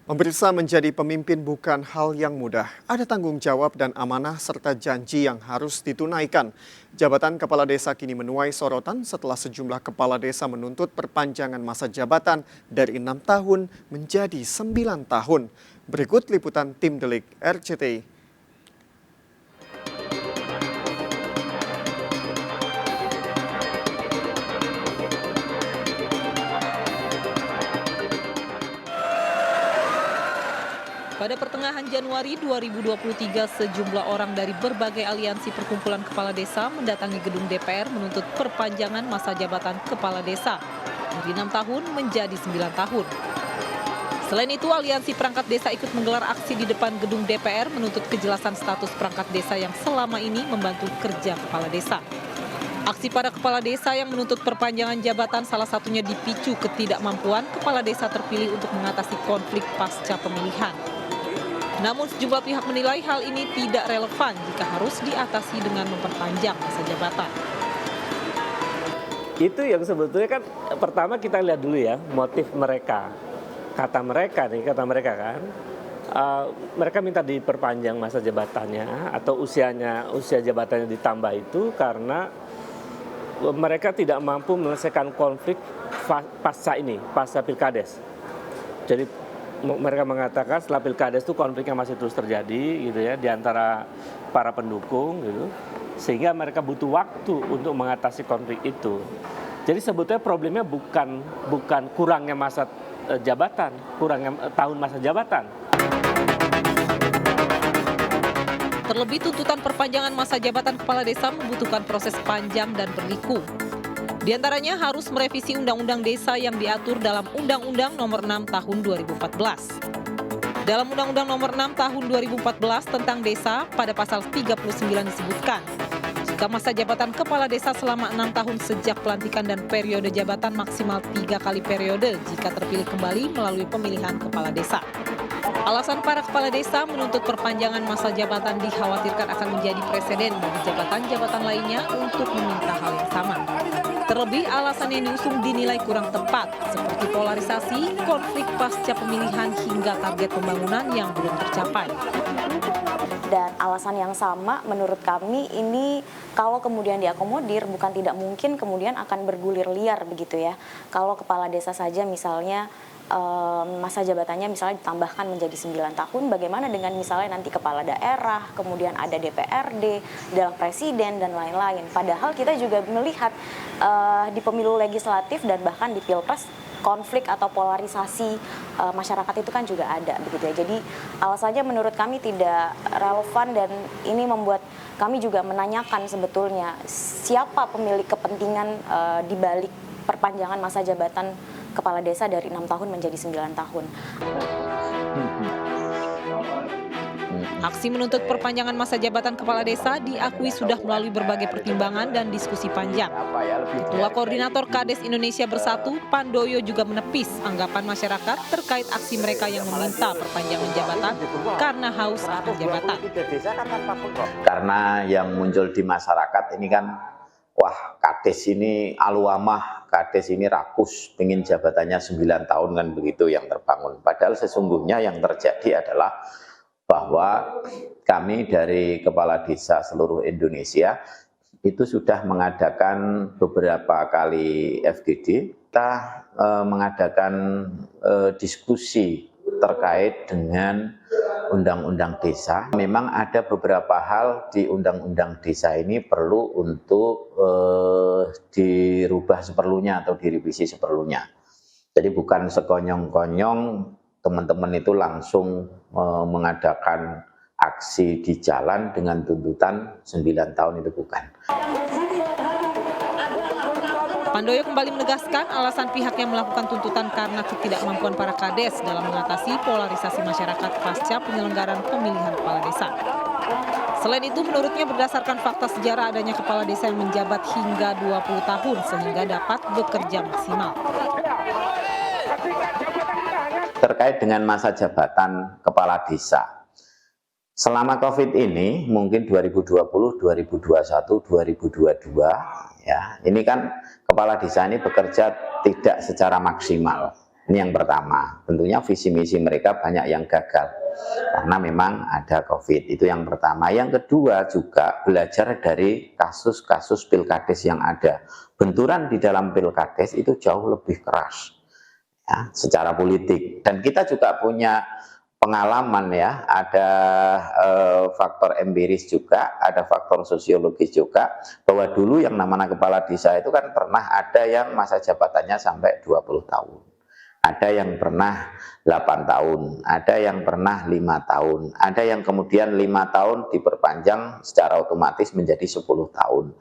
Pemirsa, menjadi pemimpin bukan hal yang mudah. Ada tanggung jawab dan amanah serta janji yang harus ditunaikan. Jabatan kepala desa kini menuai sorotan setelah sejumlah kepala desa menuntut perpanjangan masa jabatan dari 6 tahun menjadi 9 tahun. Berikut liputan tim Delik RCTI. Pada pertengahan Januari 2023, sejumlah orang dari berbagai aliansi perkumpulan kepala desa mendatangi gedung DPR menuntut perpanjangan masa jabatan kepala desa dari 6 tahun menjadi 9 tahun. Selain itu, aliansi perangkat desa ikut menggelar aksi di depan gedung DPR menuntut kejelasan status perangkat desa yang selama ini membantu kerja kepala desa. Aksi para kepala desa yang menuntut perpanjangan jabatan salah satunya dipicu ketidakmampuan kepala desa terpilih untuk mengatasi konflik pasca pemilihan. Namun sejumlah pihak menilai hal ini tidak relevan jika harus diatasi dengan memperpanjang masa jabatan. Itu yang sebetulnya kan pertama kita lihat dulu ya motif mereka. Kata mereka kan, mereka minta diperpanjang masa jabatannya atau usia jabatannya ditambah itu karena mereka tidak mampu menyelesaikan konflik pasca pilkades. Jadi mereka mengatakan setelah pilkades itu konfliknya masih terus terjadi gitu ya di antara para pendukung gitu, sehingga mereka butuh waktu untuk mengatasi konflik itu. Jadi sebetulnya problemnya bukan kurangnya masa jabatan, kurangnya tahun masa jabatan. Terlebih tuntutan perpanjangan masa jabatan kepala desa membutuhkan proses panjang dan berliku. Di antaranya harus merevisi Undang-Undang Desa yang diatur dalam Undang-Undang Nomor 6 Tahun 2014. Dalam Undang-Undang Nomor 6 Tahun 2014 tentang desa, pada pasal 39 disebutkan, jika masa jabatan kepala desa selama 6 tahun sejak pelantikan dan periode jabatan maksimal 3 kali periode jika terpilih kembali melalui pemilihan kepala desa. Alasan para kepala desa menuntut perpanjangan masa jabatan dikhawatirkan akan menjadi presiden bagi jabatan-jabatan lainnya untuk meminta hal yang sama. Terlebih alasan yang diusung dinilai kurang tepat, seperti polarisasi, konflik pasca pemilihan hingga target pembangunan yang belum tercapai. Dan alasan yang sama menurut kami ini kalau kemudian diakomodir bukan tidak mungkin kemudian akan bergulir liar begitu ya. Kalau kepala desa saja misalnya masa jabatannya misalnya ditambahkan menjadi 9 tahun, bagaimana dengan misalnya nanti kepala daerah, kemudian ada DPRD, dalam presiden dan lain-lain. Padahal kita juga melihat di pemilu legislatif dan bahkan di pilpres konflik atau polarisasi masyarakat itu kan juga ada begitu ya. Jadi alasannya menurut kami tidak relevan dan ini membuat kami juga menanyakan sebetulnya siapa pemilik kepentingan di balik perpanjangan masa jabatan kepala desa dari 6 tahun menjadi 9 tahun. Aksi menuntut perpanjangan masa jabatan kepala desa diakui sudah melalui berbagai pertimbangan dan diskusi panjang. Ketua Koordinator Kades Indonesia Bersatu, Pandoyo, juga menepis anggapan masyarakat terkait aksi mereka yang meminta perpanjangan jabatan karena haus akan jabatan. Karena yang muncul di masyarakat ini kan, wah Kades ini aluamah, Kades ini rakus, pengen jabatannya 9 tahun kan begitu yang terbangun. Padahal sesungguhnya yang terjadi adalah bahwa kami dari kepala desa seluruh Indonesia itu sudah mengadakan beberapa kali FGD, kita mengadakan diskusi terkait dengan undang-undang desa. Memang ada beberapa hal di undang-undang desa ini perlu untuk dirubah seperlunya atau direvisi seperlunya. Jadi bukan sekonyong-konyong teman-teman itu langsung mengadakan aksi di jalan dengan tuntutan 9 tahun, itu bukan. Pandoyo kembali menegaskan alasan pihaknya melakukan tuntutan karena ketidakmampuan para kades dalam mengatasi polarisasi masyarakat pasca penyelenggaraan pemilihan kepala desa. Selain itu, menurutnya berdasarkan fakta sejarah adanya kepala desa yang menjabat hingga 20 tahun sehingga dapat bekerja maksimal. Terkait dengan masa jabatan kepala desa, selama COVID ini mungkin 2020, 2021, 2022 ya, ini kan kepala desa ini bekerja tidak secara maksimal Ini yang pertama. Tentunya visi misi mereka banyak yang gagal karena memang ada COVID. Itu yang pertama. Yang kedua juga belajar dari kasus-kasus pilkades yang ada. Benturan di dalam pilkades itu jauh lebih keras ya, secara politik. Dan kita juga punya pengalaman ya, ada faktor empiris juga, ada faktor sosiologis juga, bahwa dulu yang namanya kepala desa itu kan pernah ada yang masa jabatannya sampai 20 tahun. Ada yang pernah 8 tahun, ada yang pernah 5 tahun, ada yang kemudian 5 tahun diperpanjang secara otomatis menjadi 10 tahun.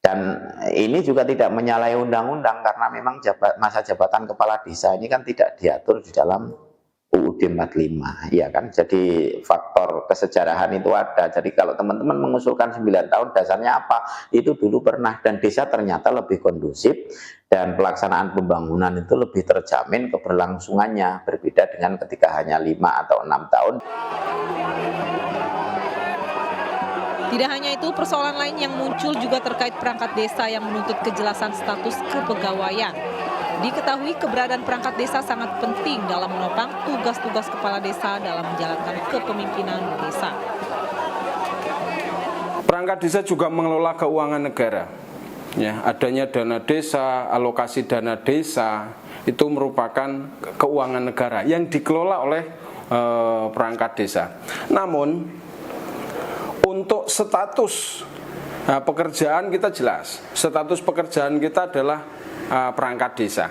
Dan ini juga tidak menyalahi undang-undang karena memang masa jabatan kepala desa ini kan tidak diatur di dalam UUD 45, ya kan. Jadi faktor kesejarahan itu ada. Jadi kalau teman-teman mengusulkan 9 tahun, dasarnya apa? Itu dulu pernah, dan desa ternyata lebih kondusif dan pelaksanaan pembangunan itu lebih terjamin keberlangsungannya, berbeda dengan ketika hanya 5 atau 6 tahun. Tidak hanya itu, persoalan lain yang muncul juga terkait perangkat desa yang menuntut kejelasan status kepegawaian. Diketahui keberadaan perangkat desa sangat penting dalam menopang tugas-tugas kepala desa dalam menjalankan kepemimpinan desa. Perangkat desa juga mengelola keuangan negara. Ya, adanya dana desa, alokasi dana desa itu merupakan keuangan negara yang dikelola oleh perangkat desa. Namun untuk status pekerjaan kita jelas, status pekerjaan kita adalah perangkat desa.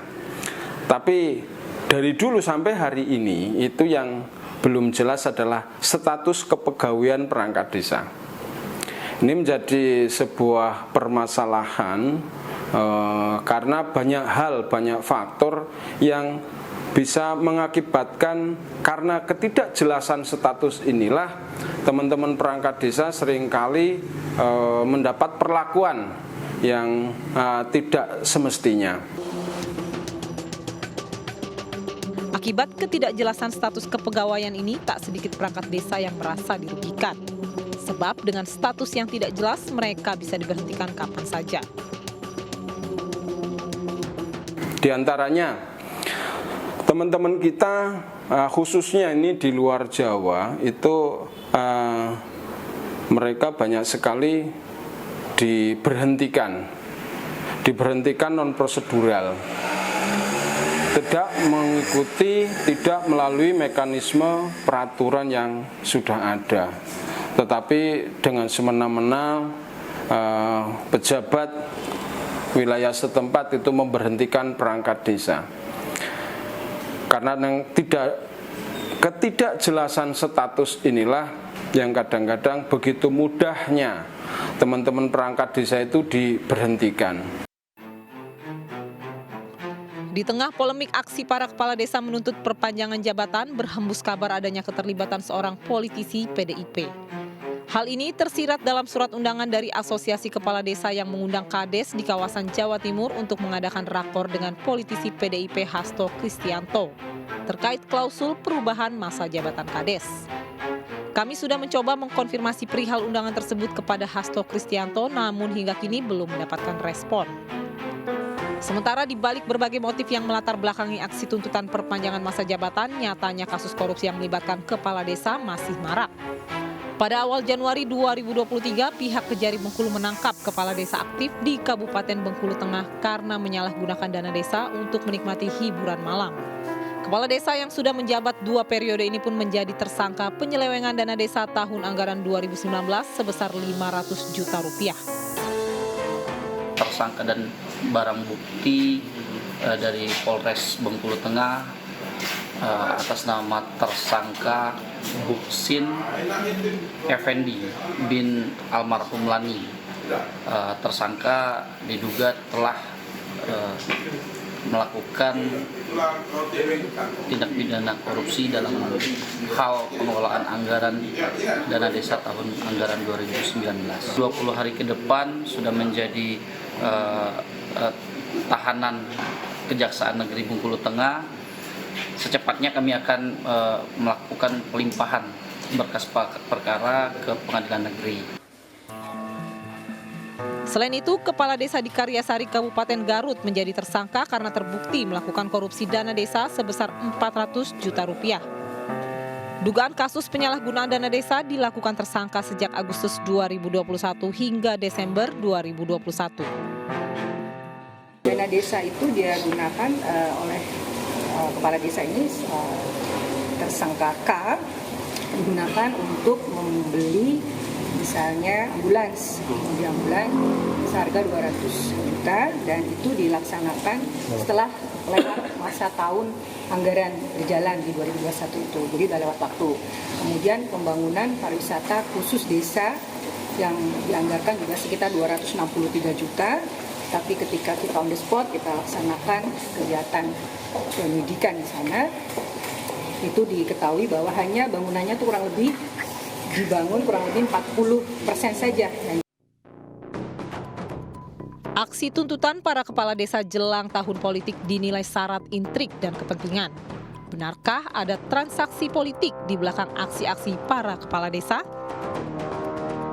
Tapi dari dulu sampai hari ini itu yang belum jelas adalah status kepegawaian perangkat desa. Ini menjadi sebuah permasalahan karena banyak hal, banyak faktor yang bisa mengakibatkan karena ketidakjelasan status inilah teman-teman perangkat desa seringkali mendapat perlakuan yang tidak semestinya. Akibat ketidakjelasan status kepegawaian ini, tak sedikit perangkat desa yang merasa dirugikan. Sebab dengan status yang tidak jelas, mereka bisa diberhentikan kapan saja. Di antaranya, teman-teman kita khususnya ini di luar Jawa itu mereka banyak sekali diberhentikan non prosedural, tidak mengikuti, tidak melalui mekanisme peraturan yang sudah ada, tetapi dengan semena-mena pejabat wilayah setempat itu memberhentikan perangkat desa karena ketidakjelasan status inilah yang kadang-kadang begitu mudahnya teman-teman perangkat desa itu diberhentikan. Di tengah polemik aksi para kepala desa menuntut perpanjangan jabatan, berhembus kabar adanya keterlibatan seorang politisi PDIP. Hal ini tersirat dalam surat undangan dari Asosiasi Kepala Desa yang mengundang Kades di kawasan Jawa Timur untuk mengadakan rakor dengan politisi PDIP Hasto Kristianto terkait klausul perubahan masa jabatan Kades. Kami sudah mencoba mengkonfirmasi perihal undangan tersebut kepada Hasto Kristianto, namun hingga kini belum mendapatkan respon. Sementara di balik berbagai motif yang melatar belakangi aksi tuntutan perpanjangan masa jabatan, nyatanya kasus korupsi yang melibatkan kepala desa masih marak. Pada awal Januari 2023, pihak Kejari Bengkulu menangkap kepala desa aktif di Kabupaten Bengkulu Tengah karena menyalahgunakan dana desa untuk menikmati hiburan malam. Kepala desa yang sudah menjabat 2 periode ini pun menjadi tersangka penyelewengan dana desa tahun anggaran 2019 sebesar Rp500 juta. Tersangka dan barang bukti dari Polres Bengkulu Tengah atas nama tersangka Buksin Effendi bin almarhum Lani. Tersangka diduga telah melakukan tindak pidana korupsi dalam hal pengelolaan anggaran dana desa tahun anggaran 2019. 20 hari ke depan sudah menjadi tahanan Kejaksaan Negeri Bengkulu Tengah. Secepatnya kami akan melakukan pelimpahan berkas perkara ke Pengadilan Negeri. Selain itu, Kepala Desa di Karyasari Kabupaten Garut menjadi tersangka karena terbukti melakukan korupsi dana desa sebesar 400 juta rupiah. Dugaan kasus penyalahgunaan dana desa dilakukan tersangka sejak Agustus 2021 hingga Desember 2021. Dana desa itu dia gunakan oleh kepala desa ini, tersangka K, digunakan untuk membeli misalnya ambulans, seharga 200 juta, dan itu dilaksanakan setelah lewat masa tahun anggaran berjalan di 2021 itu, jadi udah lewat waktu. Kemudian pembangunan pariwisata khusus desa yang dianggarkan juga sekitar 263 juta, tapi ketika kita on the spot, kita laksanakan kegiatan pendidikan di sana, itu diketahui bahwa hanya bangunannya itu kurang lebih dibangun kurang lebih 40% saja. Aksi tuntutan para kepala desa jelang tahun politik dinilai syarat intrik dan kepentingan. Benarkah ada transaksi politik di belakang aksi-aksi para kepala desa?